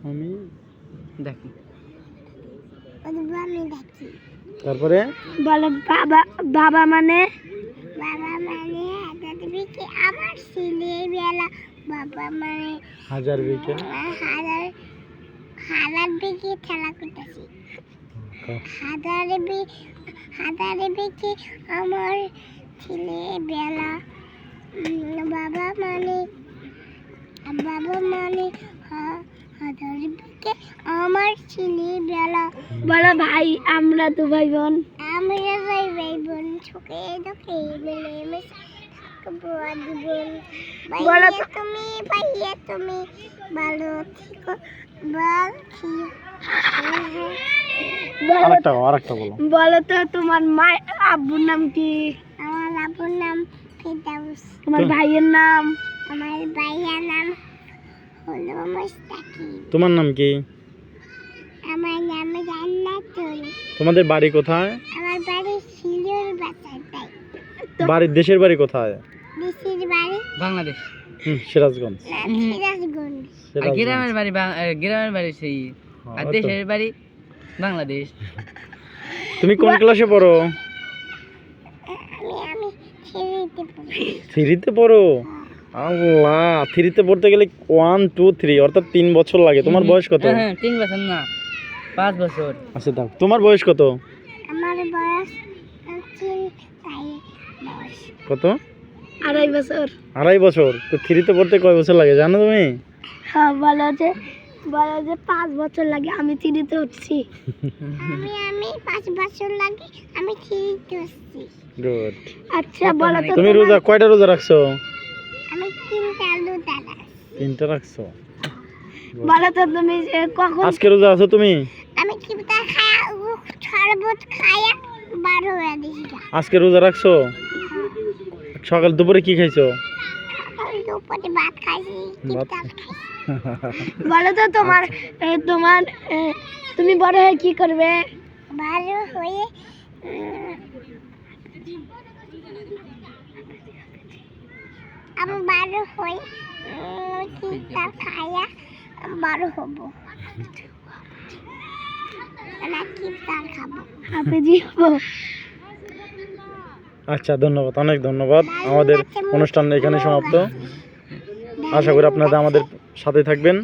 আমি দেখি তারপরে বলো বাবা বাবা মানে আমার ছেলেবেলা বাবা মানে হাজার বিকেল হাজার বিকে খেলা করতেছি হাজার বিকে আমার ছেলেবেলা বাবা মানে হাজার বিকে আমার ছেলেবেলা। বলো ভাই আমরা তো ভাই বোন ছোকে দেখে বলো তুমি ভাইয়া তুমি ভালো থেকো আরেকটা বলো। বলো তো তোমার মা আব্বুর নাম কি? আমার আব্বুর নাম ফিরদাউস। তোমার ভাইয়ের নাম? আমার ভাইয়ের নাম হলো মুস্তাকিম। তোমার নাম কি? আমার নাম জান্নাতুল। তোমাদের বাড়ি কোথায়? আমার বাড়ি সিলেট বাজার। বাড়ির দেশের বাড়ি কোথায়? দেশের বাড়ি বাংলাদেশ। সিরাজগঞ্জ। সিরাজগঞ্জ। গ্রামের বাড়ি সেই আর দেশের বাড়ি বাংলাদেশ। তুমি কোন ক্লাসে পড়ো? আমি থ্রিতে পড়ো? আল্লাহ, থ্রিতে পড়তে গেলে 1 2 3 অর্থাৎ 3 বছর লাগে। তোমার বয়স কত? 3 বছর না 5 বছর। আচ্ছা দাও, তোমার বয়স কত? আমার বয়স কত? 2.5 বছর। 2.5 বছর? তো থ্রিতে পড়তে কয় বছর লাগে জানো তুমি? হ্যাঁ বলো যে 5 বছর লাগে। আমি থ্রিতে উঠছি। আমি 5 বছর লাগে আমি থ্রিতে উঠছি। গুড। আচ্ছা বলো তো তুমি রোজা কয়টা রোজা রাখছো? আমি 3টা রোজা রাখছি। 3টা রাখছো? বলো তো তুমি কখন? আজকে রোজা আছো তুমি? আমি কিবতা খায়া শরবত খায়া বার হয়ে দিছি। আজকে রোজা রাখছো? সকাল দুপুরে কি খাইছো? সকাল দুপুরে ভাত খাইছি, কিবতা খাইছি। বলো তো তোমার তুমি বড় হয়ে কি করবে? বড় হয়ে আমি বড় হই কিবতা খায়া বড় হব। না কিবতা খাবো, হাফেজি হব। আচ্ছা ধন্যবাদ, অনেক ধন্যবাদ। আমাদের অনুষ্ঠান এখানে সমাপ্ত। আশা করি আপনারা আমাদের সাথে থাকবেন।